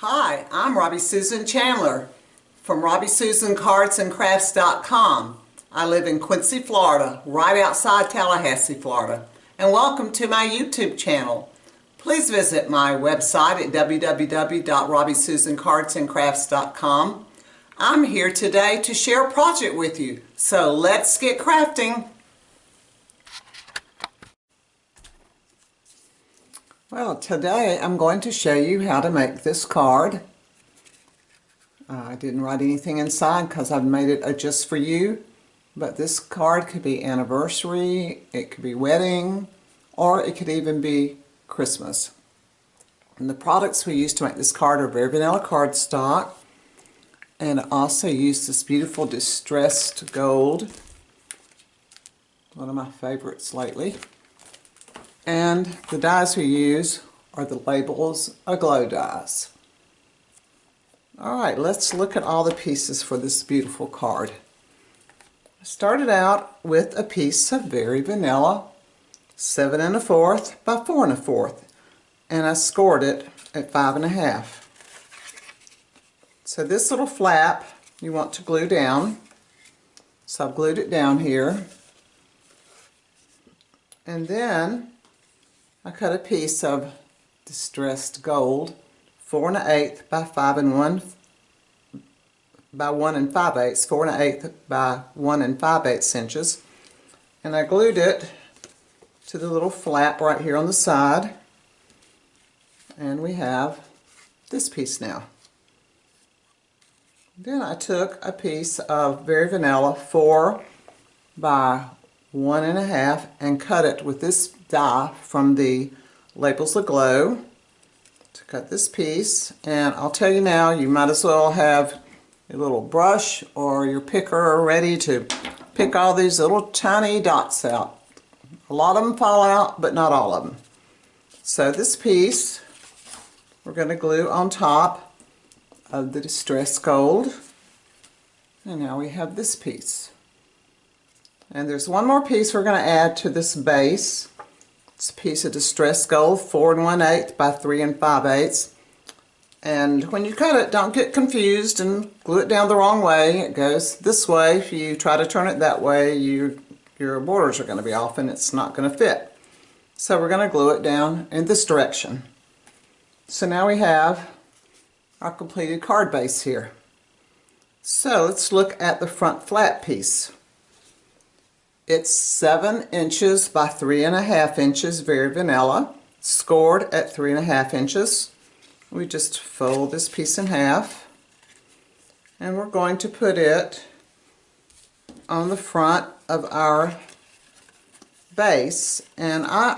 Hi, I'm Robbie Susan Chandler from RobbieSusanCardsandCrafts.com. I live in Quincy, Florida, right outside Tallahassee, Florida. And welcome to my YouTube channel. Please visit my website at www.RobbieSusanCardsandCrafts.com. I'm here today to share a project with you, so let's get crafting. Well, today I'm going to show you how to make this card. I didn't write anything inside because I've made it just for you, but this card could be anniversary, it could be wedding, or it could even be Christmas. And the products we use to make this card are very vanilla cardstock, and I also use this beautiful distressed gold, one of my favorites lately. And the dies we use are the Labels Aglow dies. Alright, let's look at all the pieces for this beautiful card. I started out with a piece of very vanilla 7 1/4 by 4 1/4, and I scored it at 5 1/2. So this little flap you want to glue down. So I've glued it down here. And then I cut a piece of distressed gold 4 1/8 by 1 5/8, 4 1/8 by 1 5/8 inches, and I glued it to the little flap right here on the side, and we have this piece now. Then I took a piece of very vanilla 4 by 1 1/2 and cut it with this die from the Labels Aglow to cut this piece. And I'll tell you now, you might as well have a little brush or your picker ready to pick all these little tiny dots out. A lot of them fall out, but not all of them. So this piece we're going to glue on top of the distressed gold, and now we have this piece. And there's one more piece we're going to add to this base. It's a piece of distressed gold 4 1/8 by 3 5/8. And when you cut it, don't get confused and glue it down the wrong way. It goes this way. If you try to turn it that way, your borders are going to be off and it's not going to fit. So we're going to glue it down in this direction. So now we have our completed card base here. So let's look at the front flat piece. It's 7 inches by 3 1/2 inches, very vanilla, scored at 3 1/2 inches. We just fold this piece in half, and we're going to put it on the front of our base. And I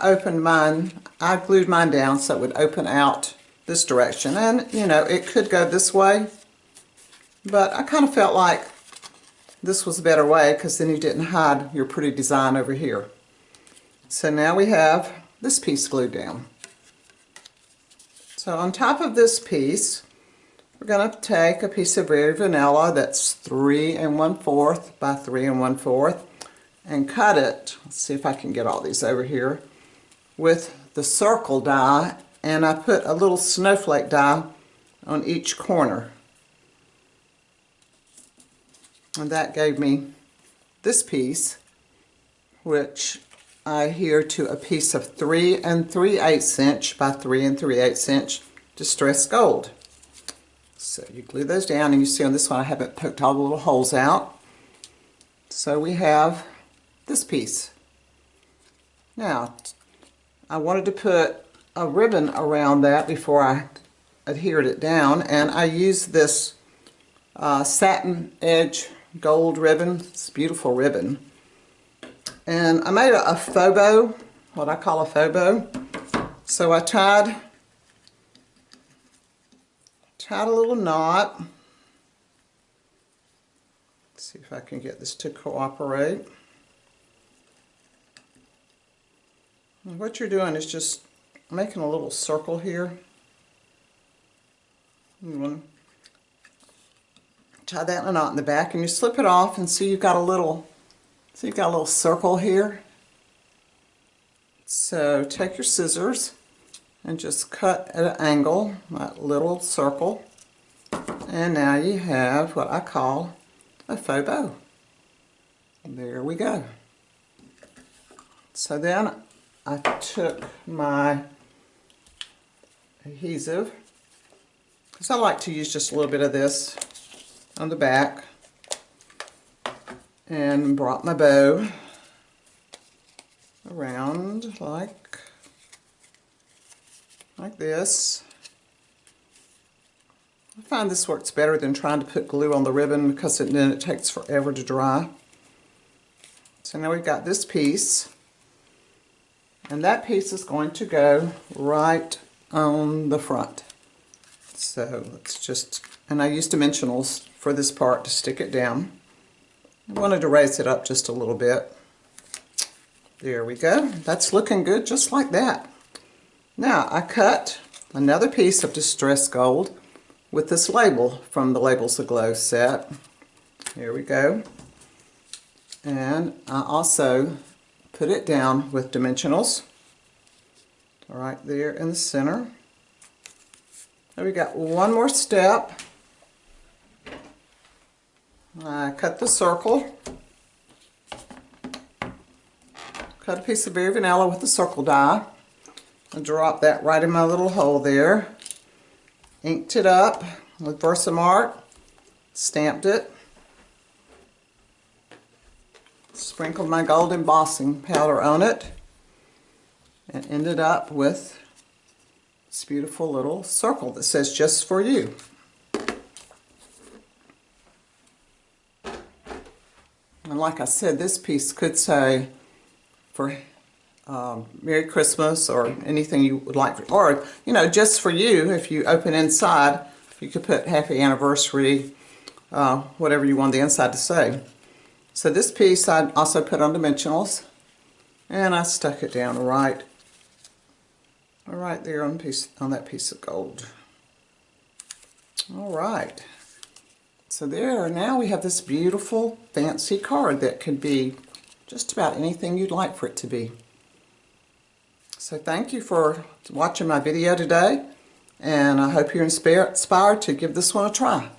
glued mine down so it would open out this direction. And you know, it could go this way, but I kind of felt like this was a better way because then you didn't hide your pretty design over here. So now we have this piece glued down. So on top of this piece, we're going to take a piece of very vanilla that's 3 1/4 by 3 1/4 and cut it. Let's see if I can get all these over here with the circle die, and I put a little snowflake die on each corner. And that gave me this piece, which I adhere to a piece of 3 3/8 inch by 3 3/8 inch distressed gold. So you glue those down, and you see on this one I haven't poked all the little holes out. So we have this piece. Now, I wanted to put a ribbon around that before I adhered it down, and I used this satin edge gold ribbon. It's a beautiful ribbon. And I made a faux bow, what I call a faux bow. So I tied a little knot. Let's see if I can get this to cooperate. And what you're doing is just making a little circle here. You want to tie that in a knot in the back, and you slip it off, and see you've got a little circle here. So take your scissors and just cut at an angle, that little circle. And now you have what I call a faux bow. There we go. So then I took my adhesive, because I like to use just a little bit of this on the back, and brought my bow around like this. I find this works better than trying to put glue on the ribbon, because then it takes forever to dry. So now we've got this piece, and that piece is going to go right on the front. So let's just, and I used dimensionals for this part to stick it down. I wanted to raise it up just a little bit. There we go. That's looking good just like that. Now I cut another piece of distress gold with this label from the Labels Aglow set. Here we go. And I also put it down with dimensionals right there in the center. And we got one more step. I cut the circle. Cut a piece of Very Vanilla with the circle die. And drop that right in my little hole there. Inked it up with Versamark. Stamped it. Sprinkled my gold embossing powder on it. And ended up with this beautiful little circle that says "Just for You." And like I said, this piece could say for Merry Christmas or anything you would like, or you know, just for you. If you open inside, you could put Happy Anniversary, whatever you want the inside to say. So this piece I also put on dimensionals, and I stuck it down right there on that piece of gold. All right. So there, now we have this beautiful fancy card that could be just about anything you'd like for it to be. So thank you for watching my video today, and I hope you're inspired to give this one a try.